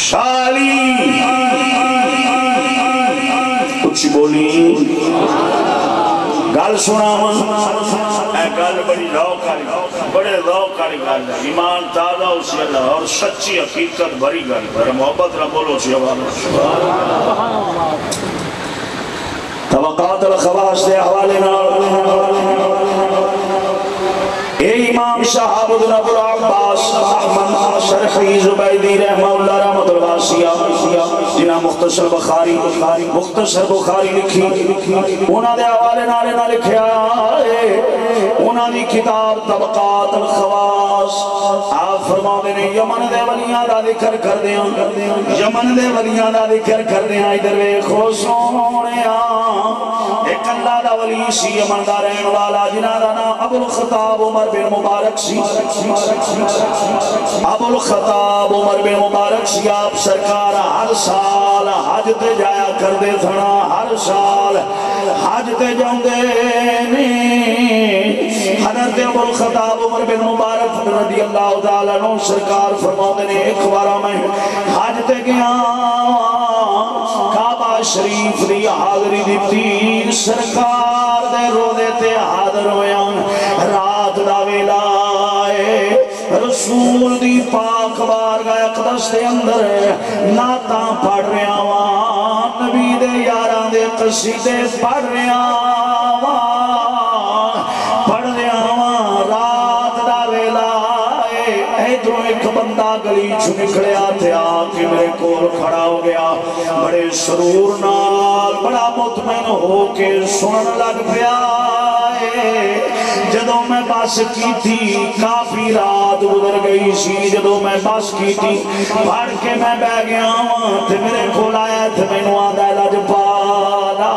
شالی کچھ بولی گل سنا اے گل بڑی ذوق والی بڑے ذوق والی گل ہے ایمان تازہ اسی اللہ اور سچی حقیقت بھری گل ہے محبت نہ بولو سی طبقات الخواص دے حوالے اے امام شہاب الدین ابو العباس احمد شرحی زبیدی رحمہ اللہ رحمت الواسیہ جنہ مختصر بخاری لکھی انہاں دے حوالے نہ لکھیا انہاں دی کتاب طبقات الخواص آپ فرماتے ہیں یمن دے ولیاں دا ذکر کر دیاں یمن دے ولیاں دا ذکر کر دیاں ادھر ویکھو سونیا ایک اللہ دا ولی سی یمن دا رہن والا جنہ دا نام ابو الخطاب عمر بن مبارک سی ابو الخطاب عمر بن مبارک سی آپ سرکار ہر سال حج تے جایا کر دے تھنا ہر سال حج تے جاندے حضرت ابو الخطاب عمر بن مبارک رضی اللہ تعالیٰ عنہ سرکار فرماتے ہیں ایک بارہ میں حج تے گیا کعبہ شریف دی حاضری دیتی سرکار دے روزے تے حاضر ہویا رات دا ویلا رسول دی پاک بارگاہ اقدس دے اندر نعتاں پڑھ رہا وہاں نبی دے یاراں دے قصیدے پڑھ رہا ایک بندہ گلی چو نکلیا تھے آکے میرے کول کھڑا ہو گیا بڑے سرور نال بڑا مطمئن ہو کے سنن لگ پیا جدوں میں بس کی تھی کافی رات گزر گئی سی جدوں میں بس کی تھی پڑھ کے میں بہ گیا تے میرے کول آیا تے مینوں آندا لجپالا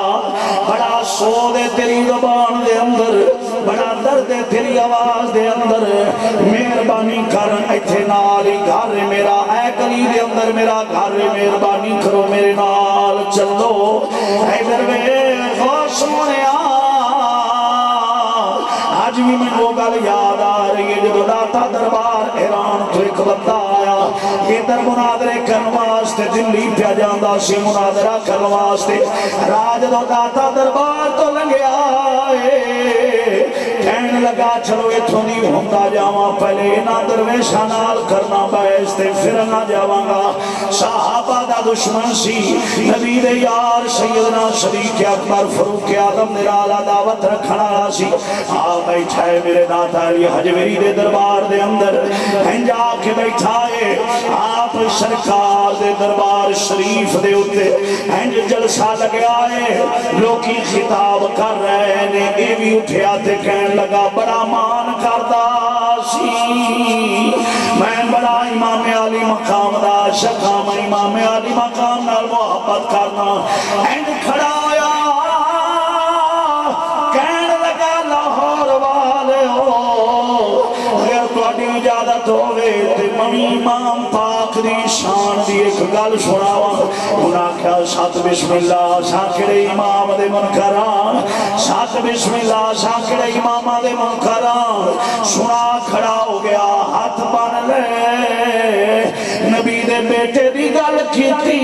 بڑا سو دے تیری زبان دے اندر بڑا درد ہے تیری آواز دے اندر مہربانی کر ایتھے نال ہی گھر میرا اے گلی دے اندر میرا گھر مہربانی کرو میرے نال چلو ادھر ویکھو سونیا آج بھی میں وہ گل یاد آ رہی ہے جدوں داتا دربار ایران تو ایک بندہ آیا ادھر مناظرے کرن واسطے دلی پیا جاندا سی مناظرہ کرن واسطے راج دو داتا دربار تو لنگیا کہنے لگا چلو اتھوں دی ہوندا جاواں پہلے انہاں درویشاں نال کرنا بحث تے پھر نہ جاواں گا صحابہ دا دشمن سی نبی دے یار سیدنا صدیق اکبر فاروق اعظم دے نال دعوت رکھن والا سی آ بیٹھا ہے میرے داتا علی حجویری دے دربار دے اندر جا کے بیٹھا ہے آپ سرکار دے دربار شریف دے اوتے انج جلسہ لگیا ہے لوکی خطاب کر رہے نے اے بھی اٹھیا تے کہنے لگا بڑا مان کردا سی میں بڑا امام علی مقام دا عاشق ہاں میں امام علی مقام نال محبت کرنا اینڈ کھڑا ہویا کہنے لگا لاہور والے ہو اگر تہاڈی اجازت ہوے تے میں امام پاک دی شان دی ایک گل سناواں انہاں کہا سات بسم اللہ ساکڑے امام دے منکراں سات بسم اللہ ساکڑے امام دے منکراں سنا کھڑا ہو گیا ہاتھ بن لے نبی دے بیٹے دی گل کیتی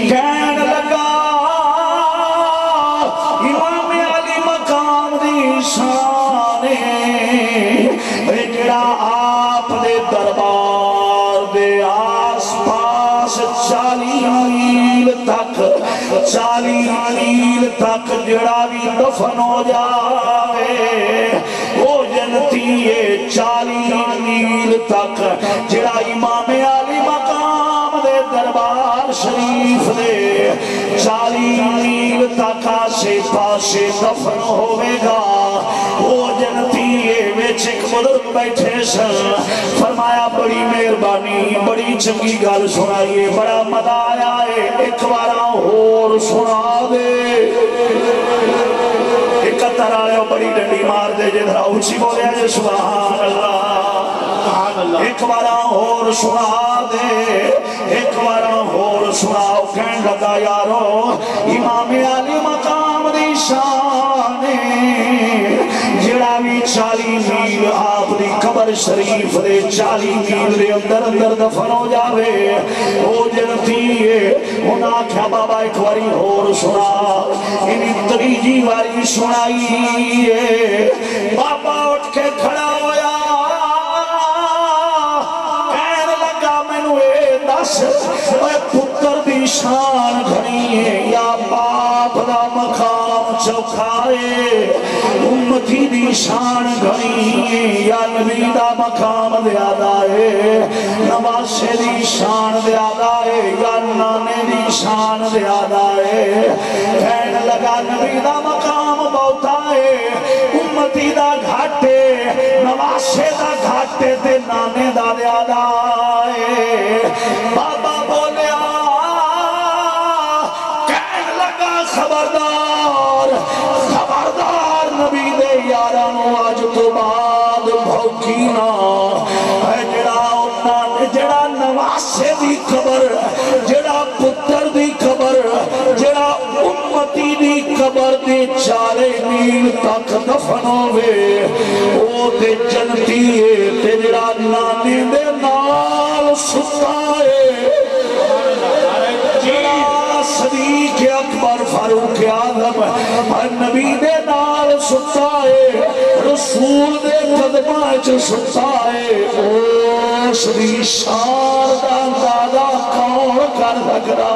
کہنے لگا امام علی مقام دی شان اے جڑا آپ دے دربار دے آس پاس 40 میل تک جڑا بھی دفن ہو جائے وہ جنتی ہے 40 میل تک جڑا امام علی مقام دے دربار شریف دے 40 میل تک آسے پاسے دفن ہوئے گا وہ جنتی ہے وچ ایک بزرگ بیٹھے سن فرمایا بڑی مہربانی بڑی چنگی گل سنائیے بڑا مزہ آیا ہے ایک بارا اور سنا دے اکتر آئے بڑی ڈنڈی مار دے جدھر اونچی بولیا جے سبحان اللہ ایک بارا اور سنا دے ایک بارا اور سناؤ کہنے لگا یارو امام علی مقام دی شان جڑا بھی 40 میل آپ دی قبر شریف دے 40 میل دے اندر اندر دفن ہو جاوے او جنتی ہے انہاں کیا بابا ایک واری اور سنا انہیں تریجی واری سنائی ہے بابا اٹھ کے کھڑا ہویا کہنے لگا میں اے دس اے پتر دی شان گھنی ہے یا باپ دا مقام چوکھائے امتی دی شان گھنی ہے یا نبی دا مقام زیادہ ہے نواسے دی شان زیادہ ہے یا نانے دی شان زیادہ ہے کہنے لگا نبی دا مقام بہتا ہے امتی دا گھاٹے نواسے دا گھاٹے تے نانے دا زیادہ ہے بابا بولیا کہنے لگا خبردار خبردار نبی دے یارانو آج تو بعد بھوکینا جڑا نواسے دی قبر جڑا پتر دی قبر جڑا امتی دی قبر دی 4 میل تک دفن ہوئے او تے جنتی ہے تے جڑا نانے دے نال ستا ہے جڑا صدیق اکبر فاروق اعظم نبی دے نال ستا ہے رسول دے قدماں چ ستا ہے اس دی شان دا اندازہ کون کر سکدا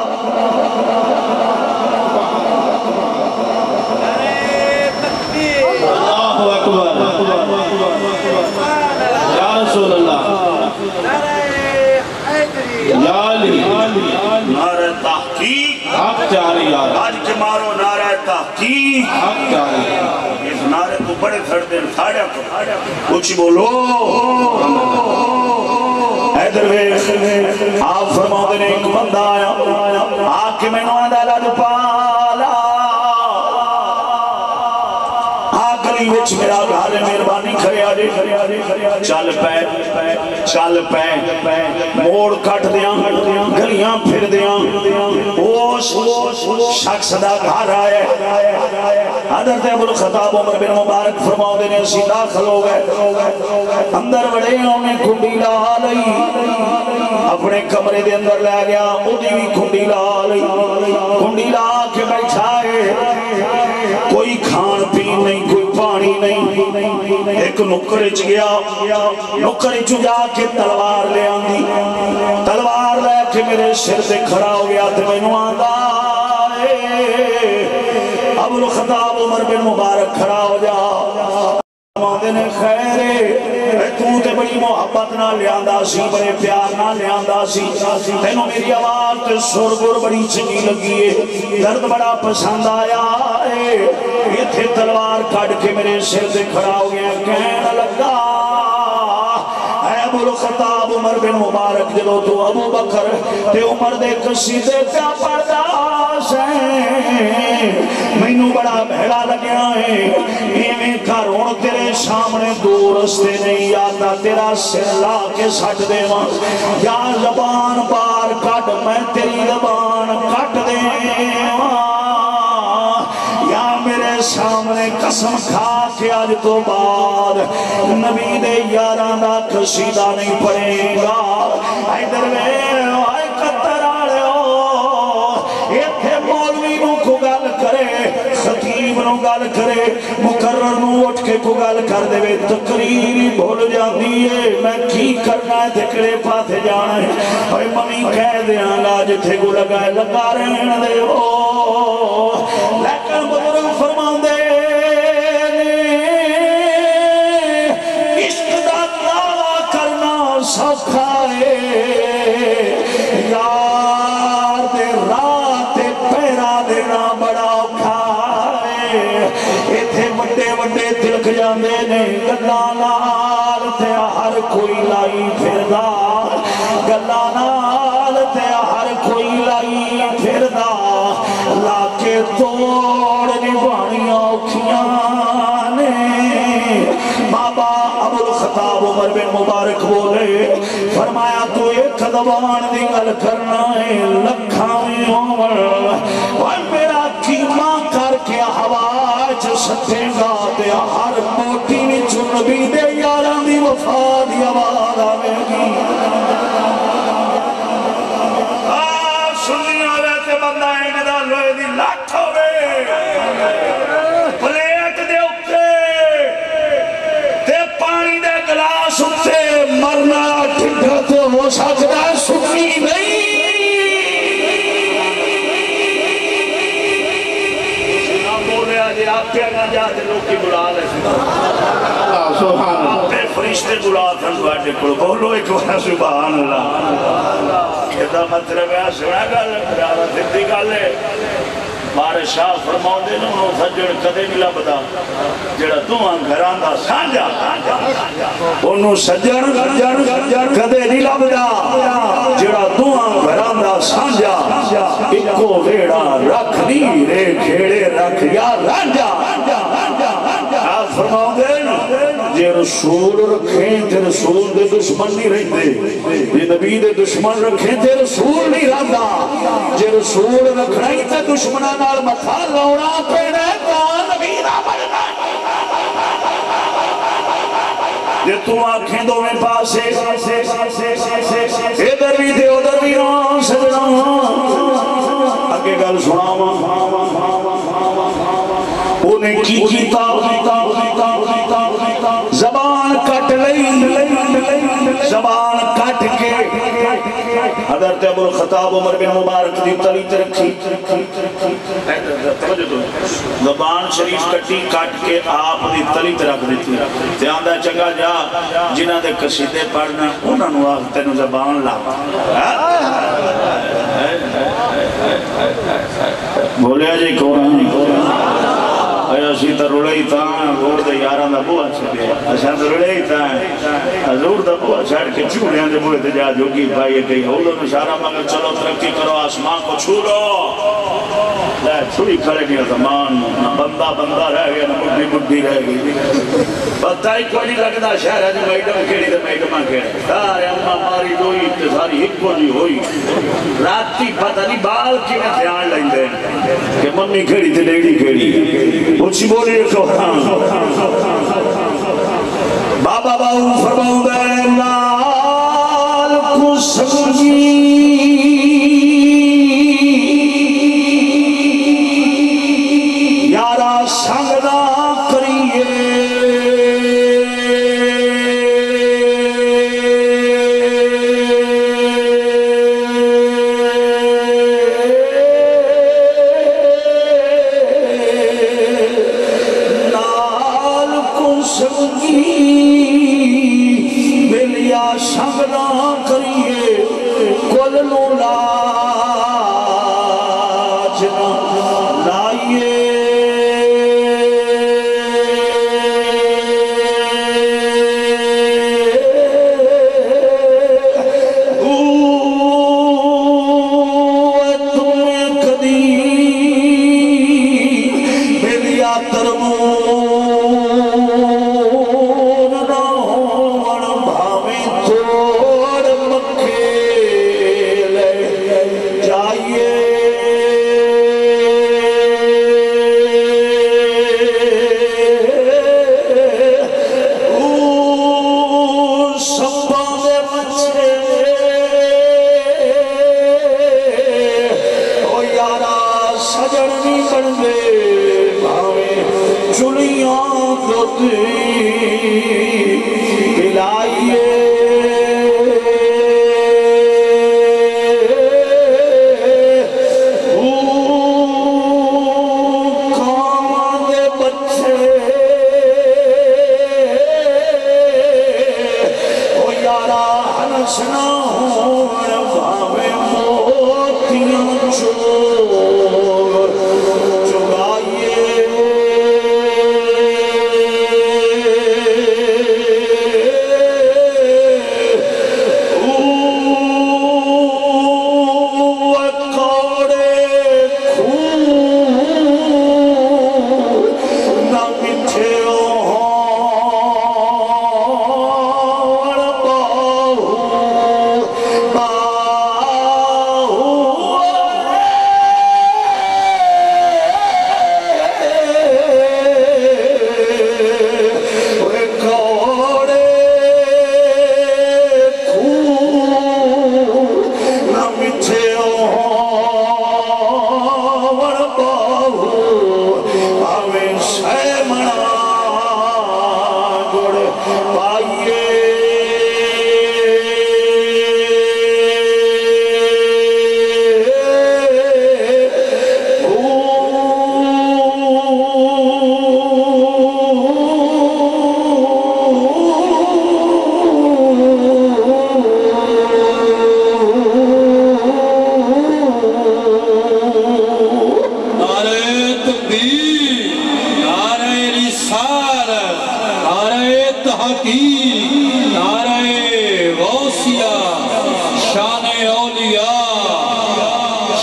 اللہ اکبر یا رسول اللہ یا علی نعرہ تحقیق حق جاری آج کے مارو نعرہ تحقیق حق جاری اس نعرے کو بڑے تھڑ دیں ساڑھا کو کچھ بولو حیدر ویخ آپ فرما دینے ایک بندہ آیا آکے میں نوادہ لڑ پالا آگلی وچ میرا گھر مہربانی کھڑے آجے چل پہ موڑ کٹ دیاں گلیاں پھر دیاں اوش شخص دا گھر آئے حضرت ابو الخطاب عمر بن مبارک فرماؤ دینے اسی داخل ہو گئے اندر بڑے انہیں کھنڈی لا لئی اپنے کمرے دے اندر لے گیا اُدھی بھی کھنڈی لا لئی کھنڈی لا کے بیٹھائے کوئی کھان پین نہیں کوئی پانی نہیں ایک نکرچ گیا نکرچ جا کے تلوار لے آنگی تلوار لے کے میرے سر سے کھڑا ہو گیا تو میں نواندہ ابو الخطاب عمر بن مبارک کھڑا ہو جا ماندے نے خیرے تو تے بڑی محبت نہ لیاندہ سی بڑے پیار نہ لیاندہ سی تینوں میری آواز تے سرگر بڑی چنگی لگی ہے درد بڑا پسند آیا ہے یہ تھے تلوار کھڑ کے میرے سر سے کھڑا ہو گیا کہنے لگا اے ابو الخطاب عمر بن مبارک جلو تو ابو بکر تے عمر دے قصیدے پہ پرداس ہیں مینوں بڑا بھیڑا لگیا ہے ایویں کارون تیرے سامنے دو رستے نہیں آتا تیرا سر لا کے سٹ دے ماں یا زبان بار کٹ میں تیری زبان کٹ دے ماں یا میرے سامنے قسم کھا کے آج تو بعد نبی دے یاران دا قصیدہ نہیں پڑے گا حیدر میں آئے قطر آلے ہو یہ تھے مولوی نو کو گل کرے خطیب نو گل کرے مقرر نو اٹھ کے کو گل کر دے وے تقریری بھول جاندی ہے میں کی کرنا ہے تکڑے پاتے جانا ہے اور منی کہہ دیاں گا جتھے کو لگائے لگا رہن دے ہو لیکن بزرگ فرمان دے عشق دا دعویٰ کرنا سوکھا ہے یار دے رات پیرا دینا بڑا اوکھا ہے ایتھے بڑے بڑے تلک جاندے نے گلا نال تے ہر کوئی لائی پھردا گلا نال تے ہر کوئی لائی پھردا لا کے توڑ نبھانیاں اوکھیاں نے بابا ابو الخطاب عمر بن مبارک بولے فرمایا تو ایک دبان دی گل کرنا ہے لکھاں میں عمر اور میرا کیمہ کر کے ہوا چ سٹے گا تے ہر موٹی وچ نبی دے یاراں دی وفا دی ہاتھ ہوئے پلیٹ دے اتے تے پانی دے گلاس اتے مرنا ٹھڈا تے ہو سکتا سکی نہیں آپ کے نہ جاتے لوگ کی بلا لے آپ پہ فرشتے بلا تھا باٹے کو بولو ایک بار سبحان اللہ کہتا مطلب ہے سنا گل پیارا دھتی گل ہے بارشاہ فرماؤ دے انہوں سجڑ کدے نہیں لبدا جڑا تمہاں گھران دا سانجا انہوں سجڑ کدے نہیں لبدا جڑا تمہاں گھران دا سانجا ایکو ویڑا رکھ نیرے کھیڑے رکھ یا رانجا آپ فرماؤ دے جے رسول رکھیں تے رسول دے دشمن نہیں رہتے جے نبی دے دشمن رکھیں تے رسول نہیں رہتا جے رسول رکھنا ہی تے دشمنہ نال متھا لاؤنا پیڑے تا نبی دا بننا جے تو آنکھیں دو میں پاسے ادھر بھی دے ادھر بھی آن سجنا اگے گل سناواں انہیں کی کتاب زبان کٹ لئی زبان کٹ کے حضرت ابو الخطاب عمر بن مبارک دی تلی ترکھی زبان شریف کٹی کٹ کے آپ دی تلی ترک دیتی دھیان دا چنگا جا جنہ دے قصیدے پڑھنا انہوں نے آخ تینو زبان لا بولیا جی قرآن اسی تا رڑے ہی تا حضور دا یاران دا بوہ چھڑے اچھا تا رڑے ہی تا حضور دا بوہ چھڑ کے چھوڑے ہیں بوہ تے جا جوگی بھائی کہیں ہولو نشارہ مگر چلو ترقی کرو آسمان کو چھوڑو چھوڑی کھڑے گیا زمان بندہ بندہ رہ گیا مڈی مڈی رہ گئی پتہ ہی کوئی نہیں لگتا شہر ہے جو میڈم کھیڑی تو میڈمہ کھیڑی سارے اممہ ماری دوئی ساری ہکو جی ہوئی راتی پتہ نہیں بال کی میں دھیان لیں دیں کہ ممی کھیڑی تھی ڈیڑی کھیڑی اچھی بولی رکھو بابا باؤ فرماؤں دے نال کو سمجھی یارا سنگنا کریے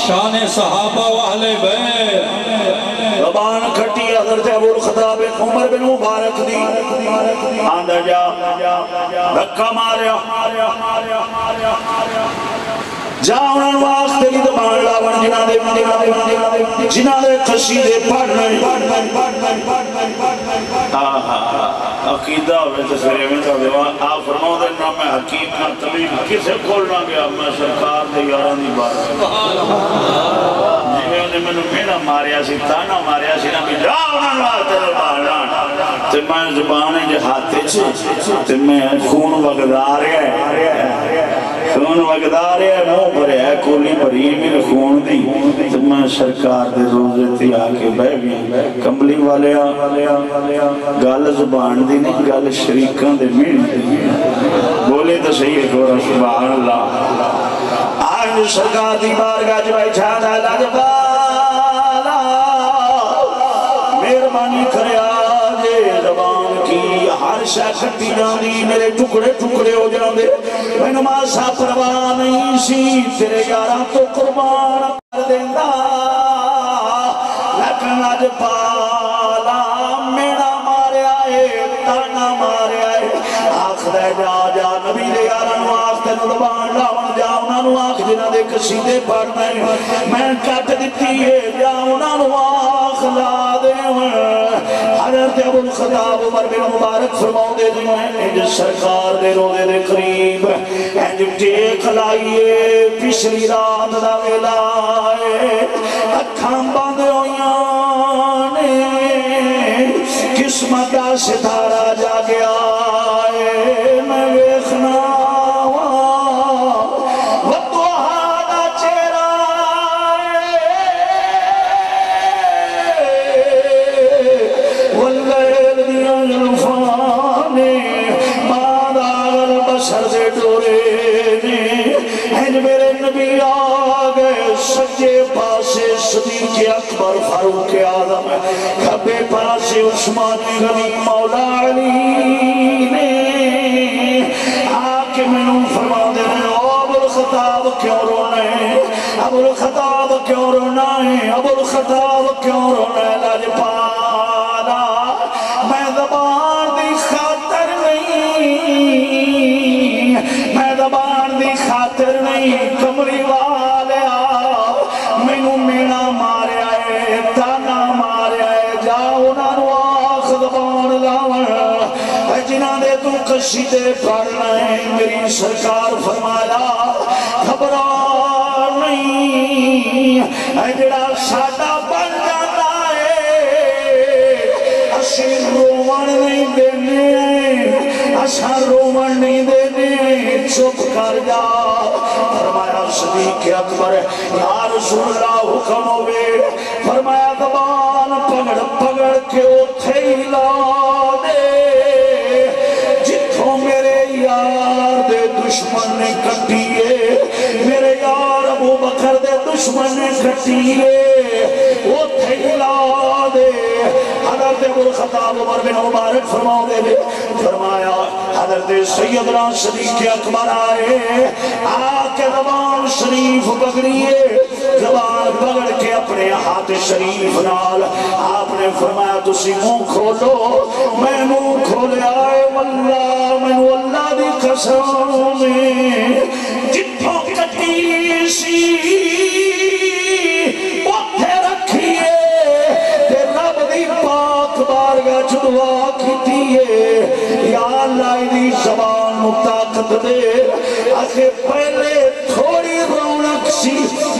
شان صحابہ و اہل بیت زبان کھٹی حضرت ابو الخطاب عمر بن مبارک دی آندہ جا دھکا ماریا جا انہوں واسطے لی زبان لاون جنہ دے قصیدے پڑھنے عقیدہ ہوئے تو پھر میں کہا دیوا آپ فرماؤ دے نام میں حکیم نہ طبیب کسے کھولنا گیا میں سرکار دے یاران دی بات جی میں انہیں میں نے میرا ماریا سی تانا ماریا سی نہ بھی جا انہوں واسطے زبان لان تو میں زبانے جو ہاتھے چھے تو میں خون وقدار ہے خون وقدار ہے مو پر ہے کولی پری میرے خون دی تو میں سرکار دے روزے تھی آکے بے گئی کمبلی والے گال زبان دی نہیں گال شریکان دے مین دی بولے تو صحیح ہے گورا سبحان اللہ آج سرکار دی بارگاہ جو بیٹھانا لجبالا مہربانی کرے آجے زبان کی ہر شاہ کھٹی جاندی میرے ٹکڑے ٹکڑے ہو جاندے میں نمازہ پرواہ نہیں سی تیرے یارہ تو قربان کر دیندہ لیکن لجبالا میرا مارے آئے تانا مارے آئے آخدہ جا نبی دے یارہ آخدہ نلبان لاؤن جاؤنا آخ جنہ دے کسیدے پڑھنے میں کٹ دیتی ہے جاؤنا آخ لا دے حضرت ابو الخطاب عمر بن مبارک فرماؤ دے دی میں انج سرکار دے روزے دے قریب انج ٹیک لائیے پچھلی رات دا ویلائے اکھاں باندھے ہویاں نے قسمت دا ستارہ جا گیا ہے میں ویخنا صدیق اکبر فاروق اعظم کھبے پاسے عثمان غنی مولا علی نے آکے میں نوں فرما دے رہے ابو الخطاب کیوں رونا ہے ابو الخطاب کیوں رونا ہے ابو الخطاب کیوں رونا ہے لجپالا میں زبان دی خاطر نہیں میں زبان دی خاطر نہیں کمری والے مینوں مینا مارے آئے تانا مارے آئے جاؤ نانو آخ زبان لاون جنہ دے تو قصیدے پڑھنا ہے میری سرکار فرمایا گھبرا نہیں جڑا ساڈا بن جاتا ہے اسی روون نہیں دینے اساں روون نہیں دینے چپ کر جا فرمایا صدیق اکبر یا رسول اللہ حکم ہوئے فرمایا زبان پگڑ پگڑ کے اتھے ہلا دے جتھوں میرے یار دے دشمن نے کٹیے میرے یار ابو بکر دے دشمن نے کٹیے اتھے ہلا دے حضرت ابو الخطاب عمر بن مبارک فرماؤ دے فرمایا حضرت سیدنا صدیق اکبر آئے آکے زبان شریف پکڑیے زبان پکڑ کے اپنے ہاتھ شریف نال آپ نے فرمایا تسی منہ کھولو میں منہ کھولے آئے واللہ میں واللہ دی قسم جتوں کٹی سی اتھے رکھیے تے رب دی پاک بارگاہ چ دعا کیتیے یا اللہ دی زبان نو طاقت دے آخر پہلے تھوڑی رونق سی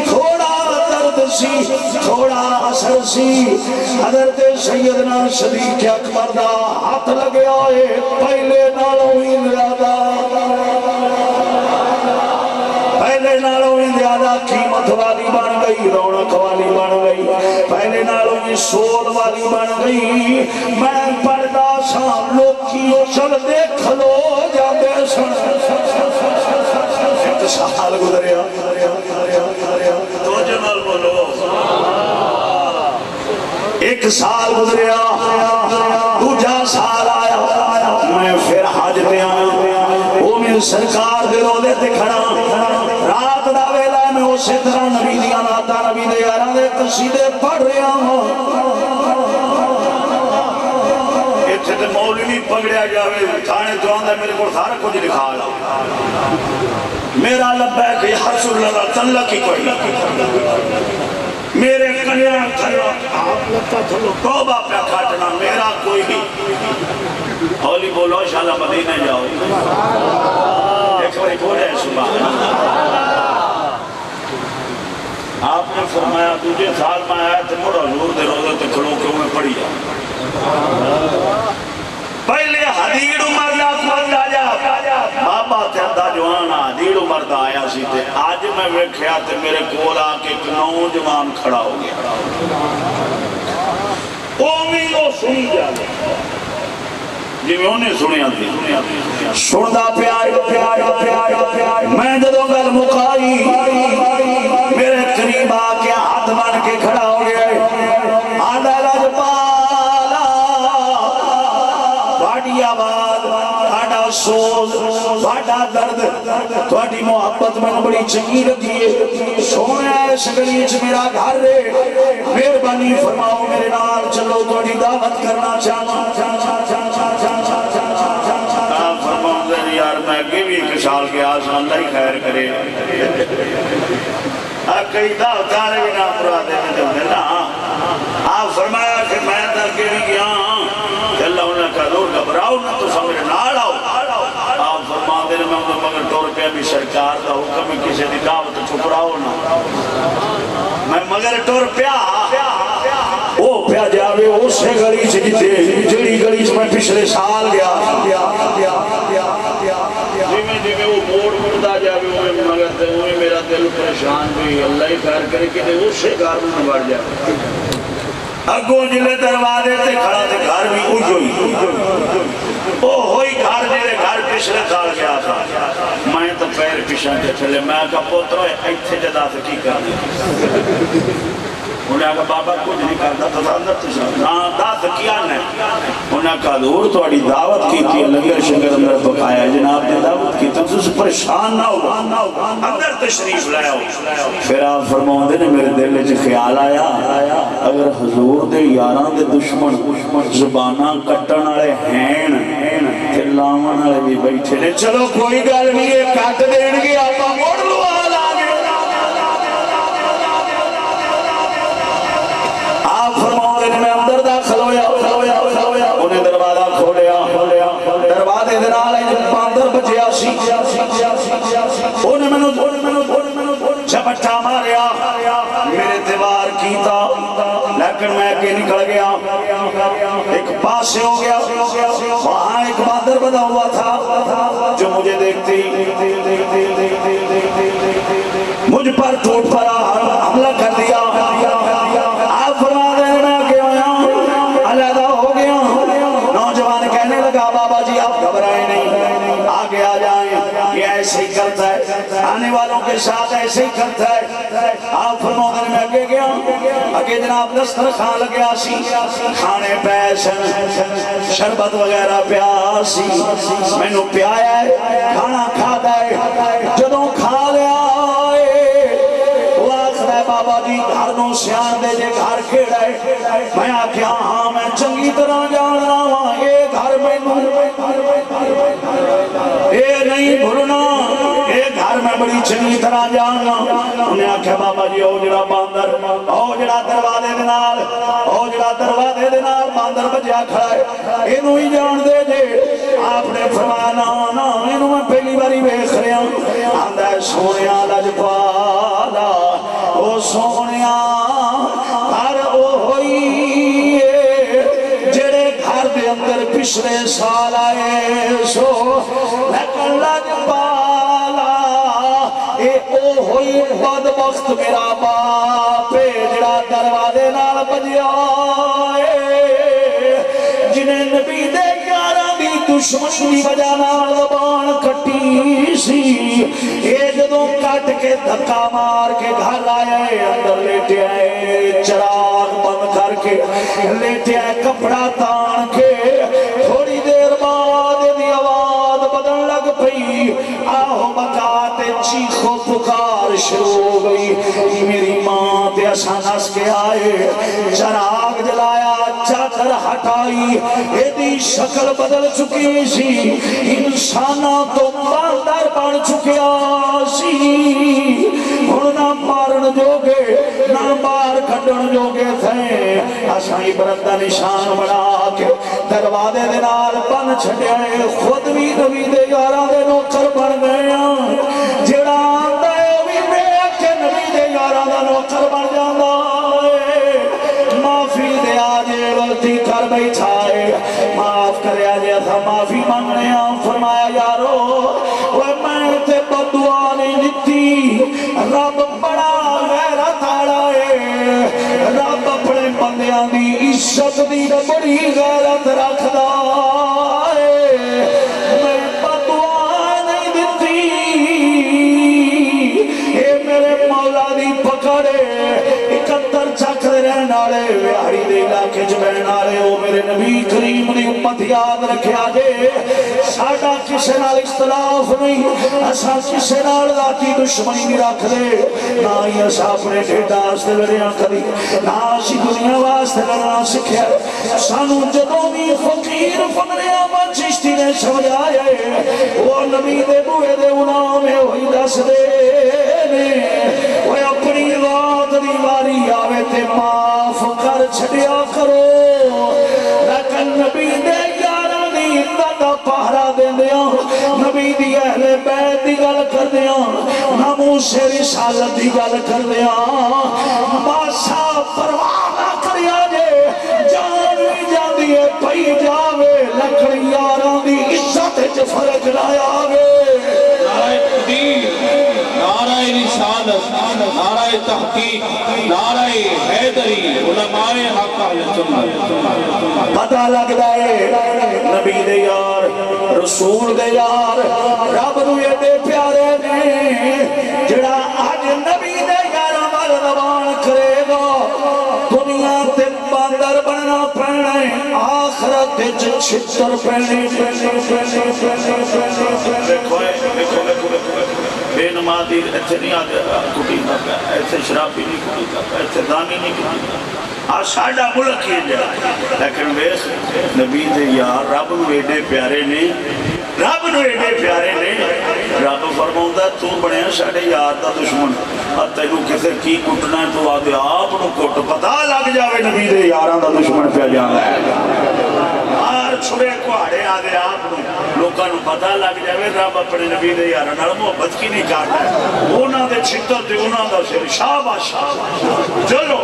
تھوڑا درد سی تھوڑا اثر سی حضرت سیدنا صدیق اکبر دا ہاتھ لگے آئے پہلے نالوں ہی زیادہ پہلے نالوں ہی زیادہ قیمت والی بن گئی رونق والی بن گئی پہلے نالوں ہی سول والی بن گئی میں پردہ سا لوکی چل دے کھلو جاندے سن ایک سال گزریا تو جنال بولو ایک سال گزریا دوجا سال آیا میں پھر حج پہ آیا وہ میں سرکار دے روزے تے کھڑا رات دا ویلا میں اسی طرح نبی دیاں ناتاں قصیدے پڑھ رہا ہوں اتھے تے مولوی پکڑیا جاوے تھانے تو آندہ میرے کو سارا کچھ لکھا لا میرا لبیک یا رسول اللہ تلہ کی کوئی میرے کنیا تھلو آپ لگتا تھلو توبہ پہ کھاٹنا میرا کوئی نہیں اولی بولو انشاءاللہ مدینہ جاؤ ایک باری بولے سبحان آپ نے فرمایا دوجہ سال میں آیا تھے مڑا حضور دے روزے تے کھلوں کے انہیں پڑھی جا پہلے حدیڑ عمر دا کھوتا جا بابا تے اندہ جوانا حدیڑ عمر دا آیا سی تے آج میں ویکھیا تے میرے کول آ کے ایک نوجوان کھڑا ہو گیا اوویں او سنی جا جی میں انہیں سنیا تھی سندا پیار میں جدوں گل مکائی میرے قریب آ کے ہاتھ بن کے کھڑا ہو گیا آدھا لجپالا باڑی آباد باڑا سوز باڑا درد تھوڑی محبت میں بڑی چنگی لگی ہے سونے اس گلیچ میرا گھر رہے مہربانی فرماؤ میرے نال چلو تھوڑی دعوت کرنا چاہنا یار میں اگے بھی ایک سال کے آسان اللہ ہی خیر کرے کئی دعوتانے بھی نام مرادے میں جب دینا آپ فرمایا کہ میں تک بھی گیا کہ اللہ انہیں کہا دور گھبراؤ نہ تو سمجھے نال آؤ آپ فرما دے میں انہیں مگر ٹور پہ بھی سرکار دا حکم ہے کسی دی دعوت چھپ رہا ہو نا میں مگر ٹور پہ وہ پہ جاوے اسے گلی سے جتے جڑی گلی سے میں پچھلے سال گیا جی میں وہ موڑ مردہ جاوے ہوئے مگر دے ہوئے میرا دل پریشان بھی اللہ ہی خیر کرے کہ اسے گھر میں بڑھ جائے اگو جلے دروازے تے کھڑا تے گھر بھی اجھوئی وہ ہوئی گھر جلے گھر پچھلے سال گیا تھا میں تو پیر پچھان کے چلے میں کہا پوترو ایتھے جدا سے کی کرنے انہیں کہا بابا کچھ نہیں کرتا تو اندر تشاہ دات کیا نہیں انہیں کہا دور تو اڑی دعوت کی تھی لنگر شنگر اندر پکایا جناب نے دعوت کی تو اس پریشان نہ ہوا اندر تشریف لائے ہو پھر آپ فرماؤں دے نے میرے دل جو خیال آیا اگر حضور دے یاران دے دشمن زبانہ کٹن آلے ہیں کہ لامان آلے بھی بیٹھے نے چلو کوئی گل نہیں ہے کٹ دین گے آپا موڑ لو آل آگے میں اندر داخل ہویا انہیں دروازہ کھولیا دروازے دنال ہے جو باندر بچیا سی انہیں میں جھپٹا ماریا میرے دیوار کیتا لیکن میں اگے نکل گیا ایک پاس ہو گیا وہاں ایک باندر بنا ہوا تھا جو مجھے دیکھتی مجھ پر ٹوٹ پڑا حملہ کر دیا آپ فرما دیں بابا جی آپ گھبرائیں نہیں آگے آ جائیں یہ ایسے ہی کرتا ہے آنے والوں کے ساتھ ایسے ہی کرتا ہے آپ فرمودن میں اگے گیا اگے جناب دستر خان لگیا سی کھانے پیسن شربت وغیرہ پیاسی میں نو پیایا ہے کھانا کھا دائے جدوں کھا لیا بابا جی گھر نو سیان دے جے گھر کھیڑا ہے میں آکھیا ہاں میں چنگی طرح جاننا ہاں اے گھر میں اے نہیں بھولنا اے گھر میں بڑی چنگی طرح جاننا انہیں آکھیا بابا جی او جڑا باندر او جڑا دروازے دے نال باندر بجیا کھڑا ہے اینو ہی جان دے جے آپ نے فرمایا نا اینو میں پہلی باری ویکھ رہا آندا ہے سونیا لجپالا او سونیا گھر او ہوئی جڑے گھر دے اندر پچھلے سال آئے سو لیکن لجپالا اے او ہوئی بدبخت میرا باپ جڑا دروازے نال بجیا جنہیں نبی دے یاراں دی دشمنی دی وجہ نال زبان کٹی سی اے جدوں کٹ کے دھکا مار کے گھر آئے اندر لیٹے آئے چراغ بند کر کے لیٹے آئے کپڑا تان کے تھوڑی دیر بعد دی آواز بدن لگ پئی آہو بکاتے چیخو پکار شروع ہو گئی میری ماں تے اسانس کے آئے چراغ جلایا چادر ہٹائی ایدی شکل بدل چکی سی انسانہ تو باندر بن چکیا سی ہن نہ مارن جوگے نہ بار کھڈن جوگے تھے اساں عبرت دا نشان بنا کے دروازے دے نال بن چھڈیا خود بھی نبی دے یاراں دے نوکر بن گئے جڑا آندا ہے او بھی ویکھ کے نبی دے یاراں دا نوکر بن جاندا ہے معافی دے آجے غلطی کر بیٹھا ہے معاف کریا جے تھا معافی مانگنے فرمایا یارو وہ میں تے بدعا نہیں دتی رب بڑا غیرت والا ہے رب اپنے بندیاں دی عزت دی بڑی غیرت رکھدا ہے میں بدعا نہیں دتی اے میرے مولا دی پکڑے 71 چک دے رہن والے ویاڑی دے علاقے چ بہن والے او میرے نبی کریم دی امت یاد رکھیا جے ساڈا کسے نال اختلاف نہیں اساں کسے نال ذاتی دشمنی نہیں رکھ دے نہ ہی اساں اپنے ڈھڈاں واسطے لڑیاں کدی نہ اسی دنیا واسطے لڑنا سکھیا سانو جدوں بھی فقیر فقریاں چشتی نے سمجھایا وہ نبی دے بوئے دے انہاں میں ہوئی دس دے وہ اپنی ذات دی واری آوے تے معاف کر چھڑیا کرو لیکن نبی دے یاراں دی عزت دا پہرا دیندیاں نبی دی اہل بیت دی گل کردیاں ناموس رسالت دی گل کردیاں ماسا پرواہ نہ کریا جے جان بھی جاندی ہے پئی جاوے لکڑی یاراں دی عزت وچ فرق نہ آوے نعرہ تکبیر نعرہ رسالت نعرہ تحقیق نعرہ حیدری علماء حق اہل سنت پتہ لگدا ہے نبی دے یار رسول دے یار رب نو ایڈے پیارے نے جڑا اج نبی دے یاراں وال روان کرے گا دنیا تے باندر بننا پینا ہے آخرت وچ چھتر پینے دیکھو بے نمازی ایتھے نہیں آتا کٹی نہ ایتھے شرابی نہیں کٹی ایتھے دانی نہیں کٹی آج ساڑھا ملک ہی جائے لیکن ویس نبی دے یار رب نو ایڈے پیارے نے رب نو ایڈے پیارے نے رب فرماؤں تو بڑے ہیں ساڑھے یار دا دشمن تینو کسے کی کٹنا ہے تو آدھے آپ نو کٹ پتہ لگ جاوے نبی دے یاران دا دشمن پہ جانا ہے ہار چھوڑے کوہڑے آدھے آپ نو لوکاں نو پتہ لگ جاوے رب اپنے نبی دے یاران نال محبت کی نہیں کرتا ہے اونا دے چھتر دے اونا دا سر شاباش چلو